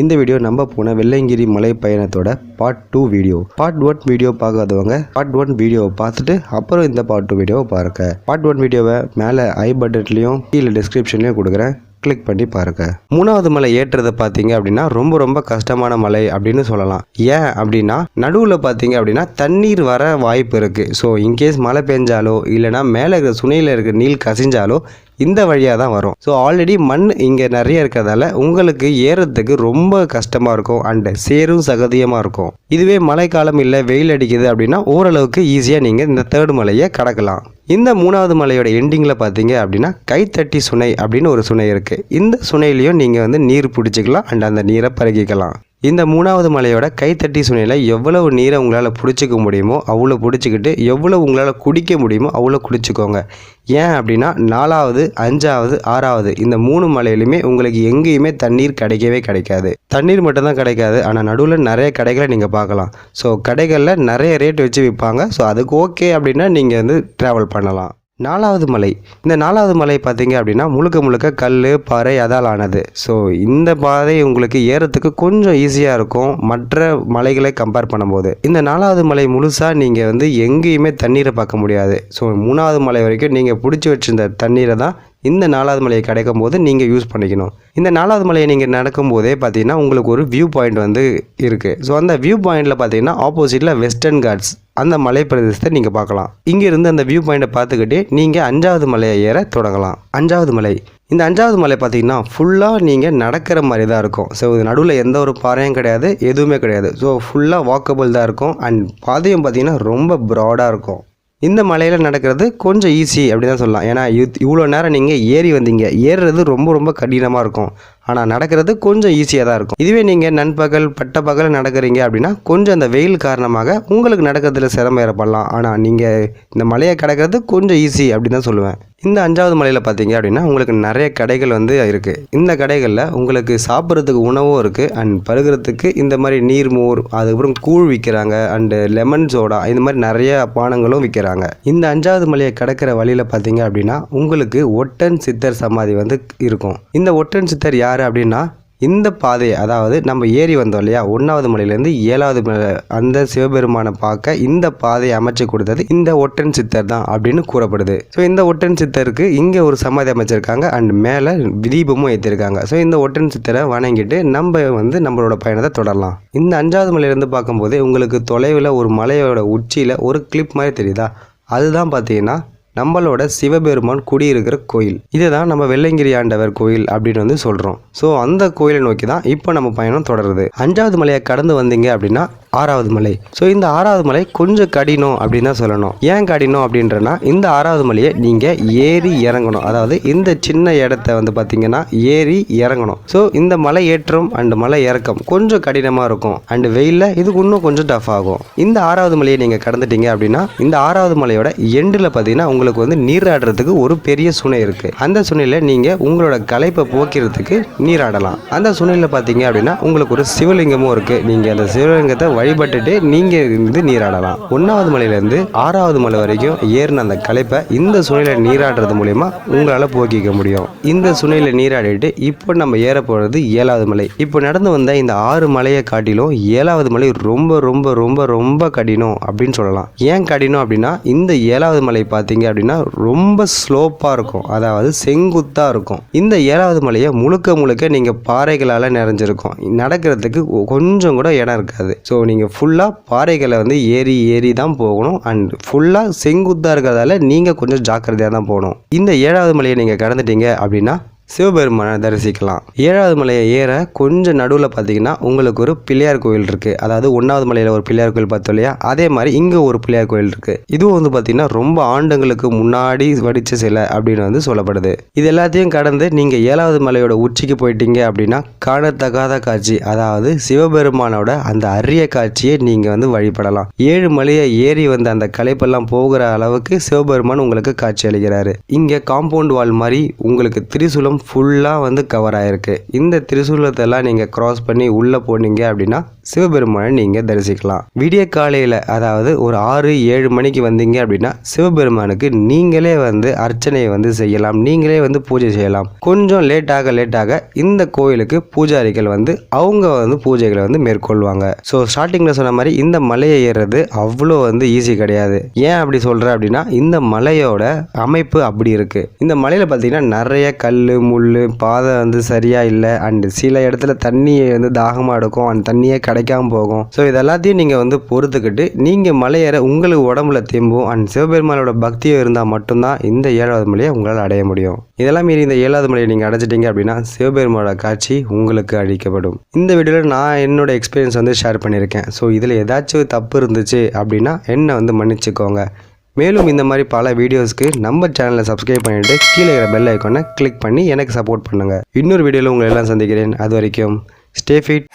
இந்த வீடியோ நம்ம போன வெள்ளையங்கிரி மலை பயணத்தோட பார்ட் 2 வீடியோ. பார்ட் 1 வீடியோ பார்க்காதவங்க பார்ட் 1 வீடியோவை பார்த்துட்டு அப்புறம் இந்த பார்ட் 2 வீடியோவை பாருங்க. பார்ட் 1 வீடியோவை மேலே ஐ பட்டன்லையும் கீழே டிஸ்கிரிப்ஷன்லையும் கொடுக்குறேன், கிளிக் பண்ணி பாருங்க. மூணாவது மலை ஏற்றுறது பார்த்தீங்க அப்படின்னா ரொம்ப கஷ்டமான மலை அப்படின்னு சொல்லலாம். ஏன் அப்படின்னா நடுவில் பார்த்தீங்க அப்படின்னா தண்ணீர் வர வாய்ப்பு இருக்கு. ஸோ இன்கேஸ் மழை பெஞ்சாலோ இல்லைனா மேலே இருக்கிற சுனையில் இருக்கிற நீல் கசிஞ்சாலோ இந்த வழியாக தான் வரும். ஸோ ஆல்ரெடி மண் இங்கே நிறைய இருக்கிறதால உங்களுக்கு ஏறதுக்கு ரொம்ப கஷ்டமாக இருக்கும் அண்ட் சேரும் சகதியமாக இருக்கும். இதுவே மழைக்காலம் இல்லை வெயில் அடிக்குது அப்படின்னா ஓரளவுக்கு ஈஸியாக நீங்கள் இந்த தேர்ட் மலையை கடக்கலாம். இந்த மூணாவது மலையோட எண்டிங்கில் பார்த்தீங்க அப்படின்னா கைத்தட்டி சுனை அப்படின்னு ஒரு சுனை இருக்குது. இந்த சுனையிலையும் நீங்கள் நீர் பிடிச்சிக்கலாம் அண்ட் அந்த நீரை பருகிக்கலாம். இந்த மூணாவது மலையோட கைத்தட்டி சுனையில் எவ்வளவு நீரை உங்களால் பிடிச்சிக்க முடியுமோ அவ்வளோ பிடிச்சிக்கிட்டு எவ்வளோ உங்களால் குடிக்க முடியுமோ அவ்வளோ குடிச்சிக்கோங்க. ஏன் அப்படின்னா 4வது 5வது 6வது இந்த 3 மலையிலுமே உங்களுக்கு எங்கேயுமே தண்ணீர் கிடைக்கவே கிடைக்காது. தண்ணீர் மட்டும்தான் கிடைக்காது, ஆனால் நடுவில் நிறைய கடைகளை நீங்கள் பார்க்கலாம். ஸோ கடைகளில் நிறைய ரேட் வச்சு விற்பாங்க. ஸோ அதுக்கு ஓகே அப்படின்னா நீங்கள் ட்ராவல் பண்ணலாம். 4வது மலை. இந்த 4வது மலை பார்த்தீங்க அப்படின்னா முழுக்க கல் பாறை அதால் ஆனது. ஸோ இந்த பாதை உங்களுக்கு ஏறத்துக்கு கொஞ்சம் ஈஸியாக இருக்கும் மற்ற மலைகளை கம்பேர் பண்ணும்போது. இந்த 4வது மலை முழுசாக நீங்கள் எங்கேயுமே தண்ணீரை பார்க்க முடியாது. ஸோ 3வது மலை வரைக்கும் நீங்கள் பிடிச்சி வச்சிருந்த தண்ணீரை தான் இந்த 4வது மலையை கிடைக்கும் போது நீங்கள் யூஸ் பண்ணிக்கணும். இந்த 4வது மலையை நீங்கள் நடக்கும்போதே பார்த்தீங்கன்னா உங்களுக்கு ஒரு வியூ பாயிண்ட் இருக்குது. ஸோ அந்த வியூ பாயிண்டில் பார்த்தீங்கன்னா ஆப்போசிட்டில் வெஸ்டர்ன் காட்ஸ் அந்த மலை பிரதேசத்தை நீங்கள் பார்க்கலாம். இங்கேருந்து அந்த வியூ பாயிண்ட்டை பார்த்துக்கிட்டே நீங்கள் 5வது மலையை ஏற தொடங்கலாம். 5வது மலை. இந்த 5வது மலை பார்த்தீங்கன்னா ஃபுல்லாக நீங்கள் நடக்கிற மாதிரி தான் இருக்கும். ஸோ இது நடுவில் எந்த ஒரு பாறையும் கிடையாது, எதுவுமே கிடையாது. ஸோ ஃபுல்லாக வாக்கபிள் தான் இருக்கும் அண்ட் பாதையும் பார்த்தீங்கன்னா ரொம்ப ப்ராடாக இருக்கும். இந்த மலையில் நடக்கிறது கொஞ்சம் ஈஸி அப்படி தான் சொல்லலாம். ஏன்னா இவ்வளோ நேரம் நீங்கள் ஏறி வந்தீங்க, ஏறுறது ரொம்ப கடினமாக இருக்கும். ஆனால் நடக்கிறது கொஞ்சம் ஈஸியாக தான் இருக்கும். இதுவே நீங்கள் நண்பகல் பட்டப்பகல் நடக்கிறீங்க அப்படின்னா கொஞ்சம் அந்த வெயில் காரணமாக உங்களுக்கு நடக்கிறதுல சிரமம் ஏற்படலாம். ஆனால் நீங்கள் இந்த மலையை கடக்கிறது கொஞ்சம் ஈஸி அப்படி தான் சொல்லுவேன். இந்த 5வது மலையில் பார்த்தீங்க அப்படின்னா உங்களுக்கு நிறைய கடைகள் இருக்குது. இந்த கடைகளில் உங்களுக்கு சாப்பிட்றதுக்கு உணவும் இருக்குது அண்ட் பருகிறதுக்கு இந்த மாதிரி நீர்மோர், அதுக்கப்புறம் கூழ் விற்கிறாங்க அண்டு லெமன் சோடா, இந்த மாதிரி நிறைய பானங்களும் விற்கிறாங்க. இந்த 5வது மலையை கடக்கிற வழியில் பார்த்தீங்க அப்படின்னா உங்களுக்கு ஒட்டன் சித்தர் சமாதி இருக்கும். இந்த ஒட்டன் சித்தர் யார் அப்படின்னா இந்த பாதையை, அதாவது நம்ம ஏறி வந்தோம் இல்லையா 1வது மலையிலேருந்து 7வது மலை அந்த சிவபெருமானை பார்க்க இந்த பாதையை அமைச்சு கொடுத்தது இந்த ஒட்டன் சித்தர் தான் அப்படின்னு கூறப்படுது. ஸோ இந்த ஒட்டன் சித்தருக்கு இங்கே ஒரு சமாதி அமைச்சிருக்காங்க அண்ட் மேலே தீபமும் ஏற்றிருக்காங்க. ஸோ இந்த ஒட்டன் சித்தரை வணங்கிட்டு நம்ம நம்மளோட பயணத்தை தொடரலாம். இந்த 5வது மலையிலேருந்து பார்க்கும்போது உங்களுக்கு தொலைவில் ஒரு மலையோட உச்சியில் ஒரு கிளிப் மாதிரி தெரியுதா, அதுதான் பார்த்தீங்கன்னா நம்மளோட சிவபெருமான் குடியிருக்கிற கோயில். இதுதான் நம்ம வெள்ளையங்கிரி ஆண்டவர் கோயில் அப்படின்னு சொல்கிறோம். ஸோ அந்த கோயிலை நோக்கி தான் இப்போ நம்ம பயணம் தொடருது. 5வது மலையை கடந்து வந்தீங்க அப்படின்னா 6வது மலை. ஸோ இந்த 6வது மலை கொஞ்சம் கடினம் அப்படின்னு தான் சொல்லணும். ஏன் கடினம் அப்படின்றனா இந்த 6வது மலையை நீங்கள் ஏறி இறங்கணும். அதாவது இந்த சின்ன இடத்த பார்த்தீங்கன்னா ஏறி இறங்கணும். ஸோ இந்த மலை ஏற்றம் அண்ட் மலை இறக்கம் கொஞ்சம் கடினமாக இருக்கும் அண்ட் வெயிலில் இதுக்கு இன்னும் கொஞ்சம் டஃப் ஆகும். இந்த 6வது மலையை நீங்கள் கடந்துட்டீங்க அப்படின்னா இந்த 6வது மலையோட எண்டில் பார்த்தீங்கன்னா உங்களுக்கு நீராடுறதுக்கு ஒரு பெரிய சுனை இருக்குது. அந்த சுனையில் நீங்கள் உங்களோட களைப்பை போக்கிறதுக்கு நீராடலாம். அந்த சுனையில் பார்த்தீங்க அப்படின்னா உங்களுக்கு ஒரு சிவலிங்கமும் இருக்குது. நீங்கள் அந்த சிவலிங்கத்தை வழிபட்டுட்டு நீங்கள் நீராடலாம். 1வது மலையிலேருந்து 6வது மலை வரைக்கும் ஏறின அந்த களைப்பை இந்த சுனையில் நீராடுறது மூலயமா உங்களால் போக்கிக்க முடியும். இந்த சுனையில் நீராடிட்டு இப்போ நம்ம ஏற போகிறது 7வது மலை. இப்போ நடந்து வந்த இந்த 6 மலையை காட்டிலும் 7வது மலை ரொம்ப கடினம் அப்படின்னு சொல்லலாம். ஏன் கடினம் அப்படின்னா இந்த 7வது மலை பார்த்தீங்க அப்படின்னா ரொம்ப ஸ்லோப்பாக இருக்கும், அதாவது செங்குத்தாக இருக்கும். இந்த 7வது மலையை முழுக்க நீங்கள் பாறைகளால் நிறைஞ்சிருக்கும். நடக்கிறதுக்கு கொஞ்சம் கூட இடம் இருக்காது. ஸோ நீங்கள் ஃபுல்லாக பாறைகளை ஏறி தான் போகணும் அண்ட் ஃபுல்லாக செங்குத்தாக இருக்கிறதால நீங்கள் கொஞ்சம் ஜாக்கிரதையாக தான் போகணும். இந்த 7வது மலையை நீங்கள் கடந்துட்டீங்க அப்படின்னா சிவபெருமானை தரிசிக்கலாம். 7வது மலையை ஏற கொஞ்சம் நடுவில் பார்த்தீங்கன்னா உங்களுக்கு ஒரு பிள்ளையார் கோயில் இருக்குது. அதாவது 1வது மலையில் ஒரு பிள்ளையார் கோயில் பார்த்தோம் இல்லையா, அதே மாதிரி இங்கே ஒரு பிள்ளையார் கோயில் இருக்குது. இதுவும் பார்த்தீங்கன்னா ரொம்ப ஆண்டுகளுக்கு முன்னாடி வடித்த சிலை அப்படின்னு சொல்லப்படுது. இது எல்லாத்தையும் கடந்து நீங்கள் 7வது மலையோட உச்சிக்கு போயிட்டீங்க அப்படின்னா காணத்தகாத காட்சி, அதாவது சிவபெருமானோட அந்த அரிய காட்சியை நீங்கள் வழிபடலாம். 7 மலையை ஏறி வந்த அந்த களைப்பெல்லாம் போகிற அளவுக்கு சிவபெருமான் உங்களுக்கு காட்சி அளிக்கிறாரு. இங்கே காம்பவுண்ட் வால் மாதிரி உங்களுக்கு திரிசூலம் திரிசூலம் ஃபுல்லாக வந்து கவர் ஆகிருக்கு. இந்த திரிசூலத்தெல்லாம் நீங்கள் க்ராஸ் பண்ணி உள்ளே போனீங்க அப்படின்னா சிவபெருமானை நீங்கள் தரிசிக்கலாம். விடிய காலையில் அதாவது ஒரு 6-7 மணிக்கு வந்தீங்க அப்படின்னா சிவபெருமானுக்கு நீங்களே வந்து அர்ச்சனையை வந்து செய்யலாம், நீங்களே வந்து பூஜை செய்யலாம். கொஞ்சம் லேட்டாக இந்த கோயிலுக்கு பூஜாரிகள் வந்து அவங்க வந்து பூஜைகளை வந்து மேற்கொள்வாங்க. ஸோ ஸ்டார்டிங்கில் சொன்ன மாதிரி இந்த மலையை ஏறுறது அவ்வளோ வந்து ஈஸி கிடையாது. ஏன் அப்படி சொல்கிறேன் அப்படின்னா இந்த மலையோட அமைப்பு அப்படி இருக்குது. இந்த மலையில் பார்த்தீங்கன்னா நிறைய கல் முள், பாதை வந்து சரியாக இல்லை, அண்ட் சில இடத்துல தண்ணி வந்து தாகமாக எடுக்கும், அந்த தண்ணியே கிடைக்காம போகும். ஸோ இது எல்லாத்தையும் நீங்கள் வந்து பொறுத்துக்கிட்டு நீங்கள் மலையேற உங்களுக்கு உடம்புல தெம்பும் அண்ட் சிவபெருமானோட பக்தியும் இருந்தால் மட்டும்தான் இந்த 7வது மலையை உங்களால் அடைய முடியும். இதெல்லாம் மீறி இந்த 7வது மலையை நீங்கள் அடைச்சிட்டிங்க அப்படின்னா சிவபெருமானோட காட்சி உங்களுக்கு அளிக்கப்படும். இந்த வீடியோவில் நான் என்னோட எக்ஸ்பீரியன்ஸ் வந்து ஷேர் பண்ணியிருக்கேன். ஸோ இதில் ஏதாச்சும் தப்பு இருந்துச்சு அப்படின்னா என்னை வந்து மன்னிச்சுக்கோங்க. மேலும் இந்த மாதிரி பல வீடியோஸ்க்கு நம்ம சேனலை சப்ஸ்கிரைப் பண்ணிவிட்டு கீழே இருக்கிற பெல் ஐக்கானை கிளிக் பண்ணி எனக்கு சப்போர்ட் பண்ணுங்கள். இன்னொரு வீடியோவில் உங்களை எல்லாம் சந்திக்கிறேன். அது வரைக்கும் ஸ்டே ஃபிட்.